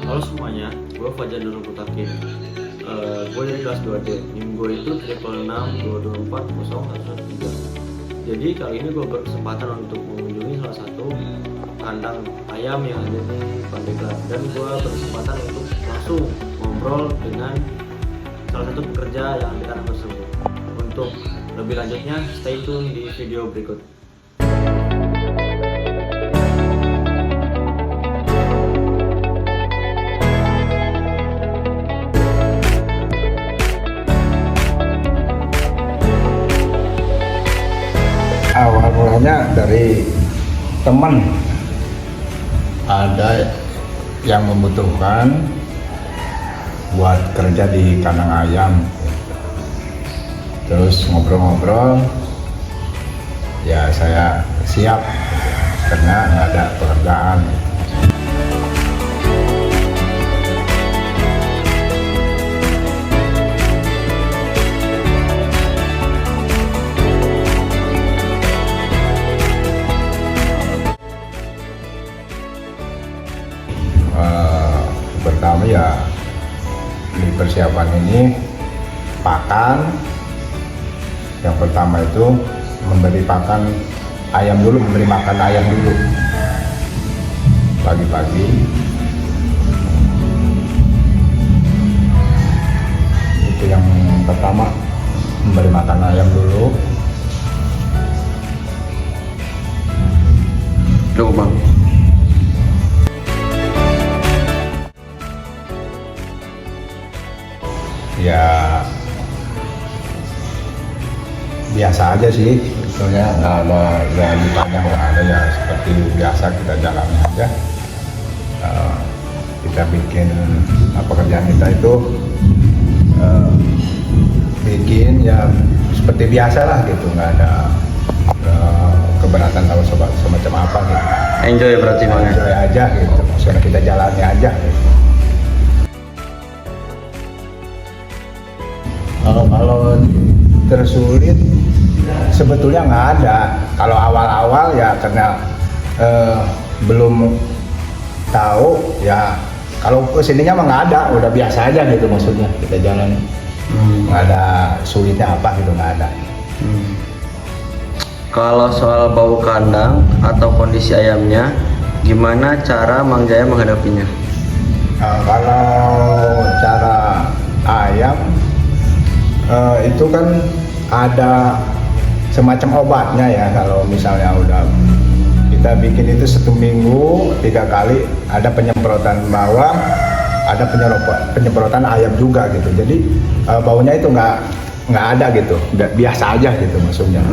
Halo semuanya, gue Fajar Nurul Mutakin. Gue dari kelas 2D. NIM gue itu 666224013. Jadi kali ini gue berkesempatan untuk mengunjungi salah satu kandang ayam yang ada di Pandeglang, dan gue berkesempatan untuk langsung ngobrol dengan salah satu pekerja yang ada di kandang tersebut. Untuk lebih lanjutnya, stay tune di video berikut. Awal mulanya dari teman, ada yang membutuhkan buat kerja di kandang ayam, terus ngobrol-ngobrol, ya saya siap karena nggak ada pekerjaan. Pertama ya di persiapan ini pakan. Yang pertama itu memberi pakan ayam dulu, memberi makan ayam dulu pagi-pagi. Itu yang pertama, memberi makan ayam dulu. Cukup bang. Ya biasa aja sih, sebetulnya nggak ada yang ditanya, nggak ada, ya seperti biasa kita jalani aja. Kita bikin pekerjaan kita itu bikin ya seperti biasa lah gitu, nggak ada keberatan atau semacam apa gitu. Enjoy berarti bang. Enjoy aja gitu, maksudnya kita jalani aja gitu. Kalau tersulit sebetulnya nggak ada. Kalau awal-awal ya karena belum tahu ya, kalau kesininya mah nggak ada, udah biasa aja gitu, maksudnya kita jalan nggak ada sulitnya apa gitu, nggak ada. Kalau soal bau kandang atau kondisi ayamnya, gimana cara Mang Jaya menghadapinya? Kalau cara ayam itu kan ada semacam obatnya ya. Kalau misalnya udah kita bikin itu 1 minggu 3 kali, ada penyemprotan bawang, ada penyemprotan ayam juga gitu. Jadi baunya itu nggak ada gitu, biasa aja gitu maksudnya.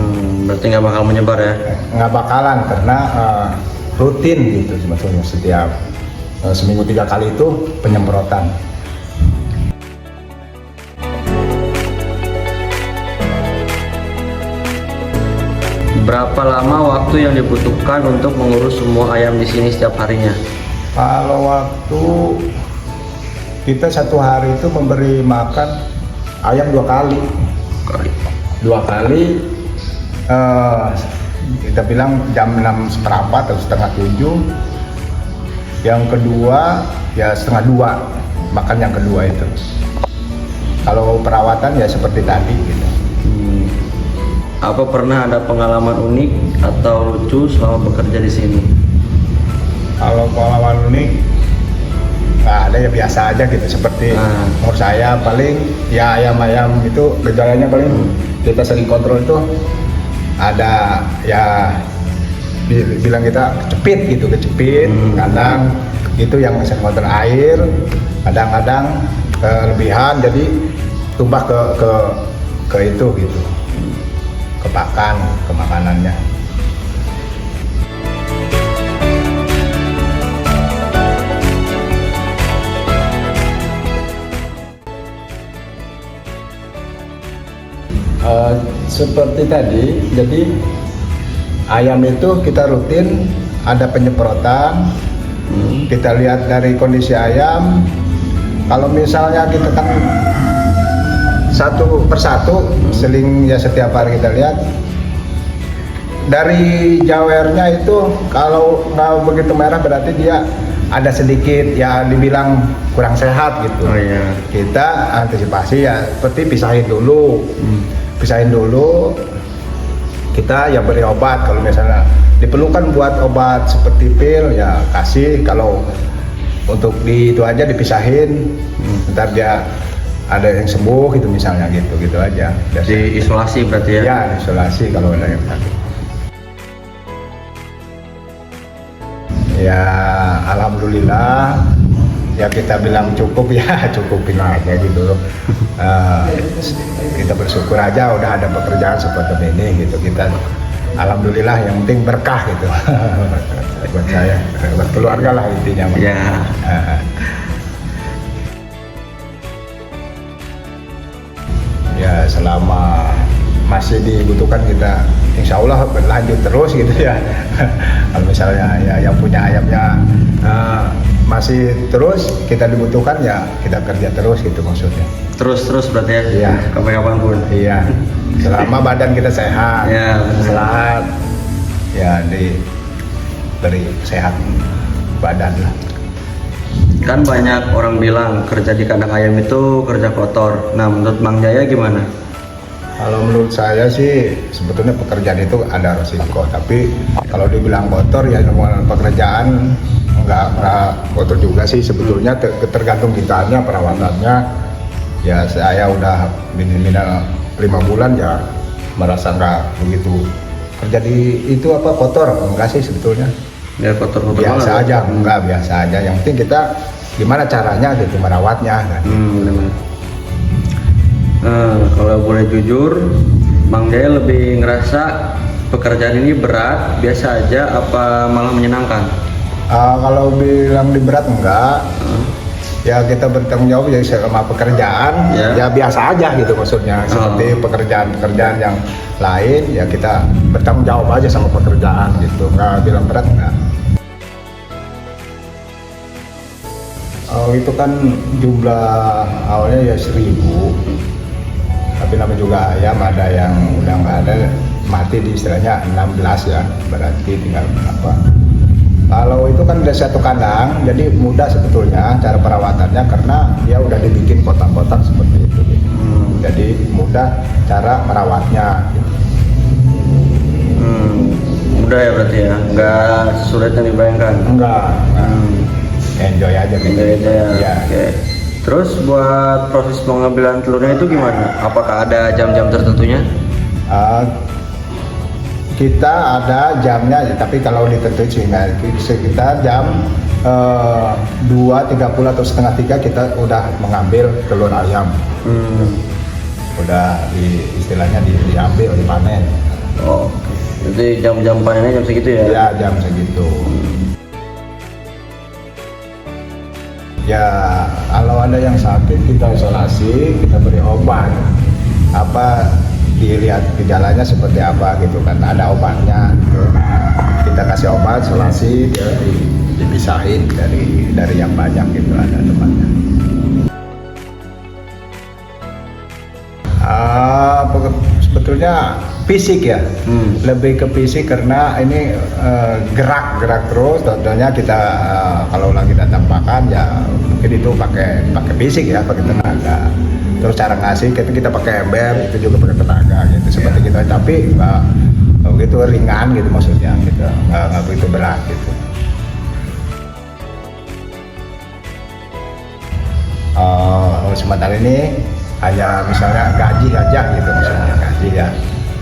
Berarti nggak bakal menyebar ya? Nggak bakalan, karena rutin gitu maksudnya, setiap seminggu 3 kali itu penyemprotan. Berapa lama waktu yang dibutuhkan untuk mengurus semua ayam di sini setiap harinya? Kalau waktu kita 1 hari itu memberi makan ayam 2 kali. 2 kali, kita bilang jam 6:15 atau setengah 7. Yang kedua ya setengah 2, makan yang kedua itu. Kalau perawatan ya seperti tadi gitu. Apa pernah ada pengalaman unik atau lucu selama bekerja di sini? Kalau pengalaman unik nggak ada, ya biasa aja gitu. Seperti menurut saya paling ya ayam-ayam itu gejalanya paling kita sering kontrol itu ada ya bilang kita kecepit gitu, kadang itu yang saya kontrol air, kadang-kadang kelebihan jadi tumbah ke itu gitu, ke pakan, ke makanannya. Seperti tadi, jadi ayam itu kita rutin ada penyemprotan. Kita lihat dari kondisi ayam. Kalau misalnya kita kan satu persatu seling ya, setiap hari kita lihat dari jawernya itu, kalau nggak begitu merah berarti dia ada sedikit ya dibilang kurang sehat gitu. Oh iya. Kita antisipasi ya seperti pisahin dulu, kita ya beri obat kalau misalnya diperlukan buat obat seperti pil ya kasih, kalau untuk di itu aja dipisahin, ntar dia ada yang sembuh gitu misalnya gitu aja. Di isolasi berarti ya? Ya isolasi kalau ada yang sakit. Ya alhamdulillah ya kita bilang cukup ya cukupin aja gitu. Kita bersyukur aja udah ada pekerjaan seperti ini gitu, kita alhamdulillah yang penting berkah gitu. Buat saya, buat keluarga lah intinya. Ya. Ya selama masih dibutuhkan kita insya Allah berlanjut terus gitu ya. Kalau misalnya ya yang punya ayamnya masih terus kita dibutuhkan ya kita kerja terus gitu maksudnya. Terus berarti ya? Iya. Kapan pun? Iya. Selama badan kita sehat, Ya, sehat ya diberi sehat badan lah. Kan banyak orang bilang kerja di kandang ayam itu kerja kotor. Nah menurut Mang Jaya gimana? Kalau menurut saya sih sebetulnya pekerjaan itu ada resiko, tapi kalau dibilang kotor ya pekerjaan nggak kotor juga sih sebetulnya, tergantung kitanya perawatannya. Ya saya udah minimal 5 bulan ya merasa nggak begitu kerja di itu kotor, enggak sih sebetulnya. Ya kotor Biasa banget. aja, enggak biasa aja. Yang penting kita gimana caranya gitu merawatnya kan. Benar-benar. Kalau boleh jujur, Mang Jaya lebih ngerasa pekerjaan ini berat, biasa aja, apa malah menyenangkan? Kalau bilang di berat enggak, ya kita bertanggung jawab jadi selama pekerjaan ya biasa aja gitu maksudnya. Seperti pekerjaan-pekerjaan yang lain ya kita bertanggung jawab aja sama pekerjaan gitu, nggak bilang berat enggak. Itu kan jumlah awalnya ya 1000, tapi namanya juga ayam ada yang udah nggak ada, mati di istilahnya 16 ya, berarti tinggal berapa. Kalau itu kan udah satu kandang, jadi mudah sebetulnya cara perawatannya karena dia udah dibikin kotak-kotak seperti itu. Jadi mudah cara merawatnya. Mudah ya berarti ya, nggak sulit yang dibayangkan. Enggak. Enjoy aja gitu. Enjoy aja ya. Ya. Oke. Terus buat proses pengambilan telurnya itu gimana? Apakah ada jam-jam tertentunya? Kita ada jamnya, tapi kalau ditentuin sih sekitar jam 2.30 atau setengah 3 kita udah mengambil telur ayam. Udah istilahnya diambil, dipanen. Oh, jadi jam-jam panennya jam segitu ya? Ya jam segitu. Ya kalau ada yang sakit kita isolasi, kita beri obat. Dilihat gejalanya seperti apa gitu kan, ada obatnya gitu. Kita kasih obat isolasi, dia dipisahin dari yang banyak gitu, ada tempatnya. Sebetulnya fisik ya, lebih ke fisik karena ini gerak terus. Contohnya kita kalau lagi datang makan ya mungkin itu pakai fisik ya, pakai tenaga. Terus cara ngasih kita pakai ember itu juga pakai tenaga gitu, seperti kita, tapi nggak begitu ringan gitu maksudnya, gitu nggak begitu berat gitu. Sementara ini hanya misalnya gaji aja gitu, misalnya gaji ya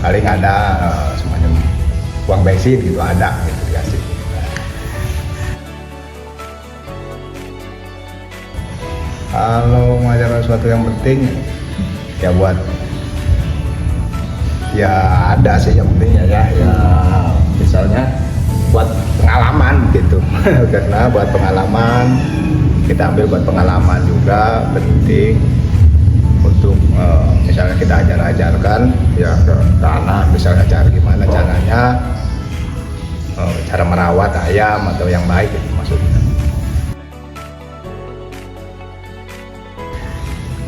paling ada semacam uang bensin gitu, ada gitu dikasih. Kalau mengajarkan sesuatu yang penting ya buat ya ada sih yang penting ya misalnya buat pengalaman gitu. Karena buat pengalaman kita ambil, buat pengalaman juga penting untuk misalnya kita ajarkan ya ke anak, misalnya cara gimana caranya cara merawat ayam atau yang baik gitu maksudnya.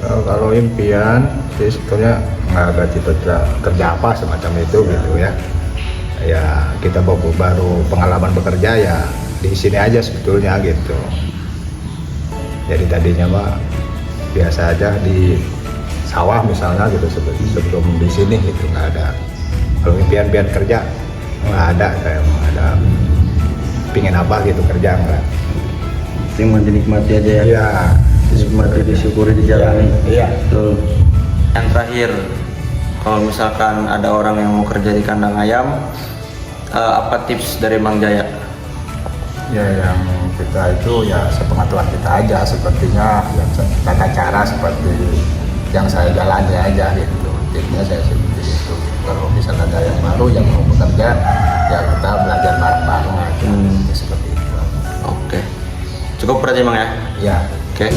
Kalau impian sih sebetulnya nggak ada cita-cita kerja apa semacam itu gitu ya. Ya kita baru pengalaman bekerja ya di sini aja sebetulnya gitu. Jadi tadinya mah biasa aja di sawah misalnya gitu sebelum di sini gitu nggak ada. Kalau impian kerja nggak ada, saya nggak ada pingin apa gitu kerja nggak. Cuma dinikmati aja ya. Iya. Dinikmati, disyukuri, dijalani. Iya. Betul. Yang terakhir, kalau misalkan ada orang yang mau kerja di kandang ayam, apa tips dari Mang Jaya? Ya yang kita itu ya sepengetahuan kita aja, sepertinya yang tata cara seperti yang saya jalani aja gitu. Tipsnya saya seperti itu. Kalau misalnya ada yang baru yang mau bekerja, ya kita belajar bareng-bareng aja. Seperti itu. Oke. Cukup berarti Mang ya? Ya. Oke.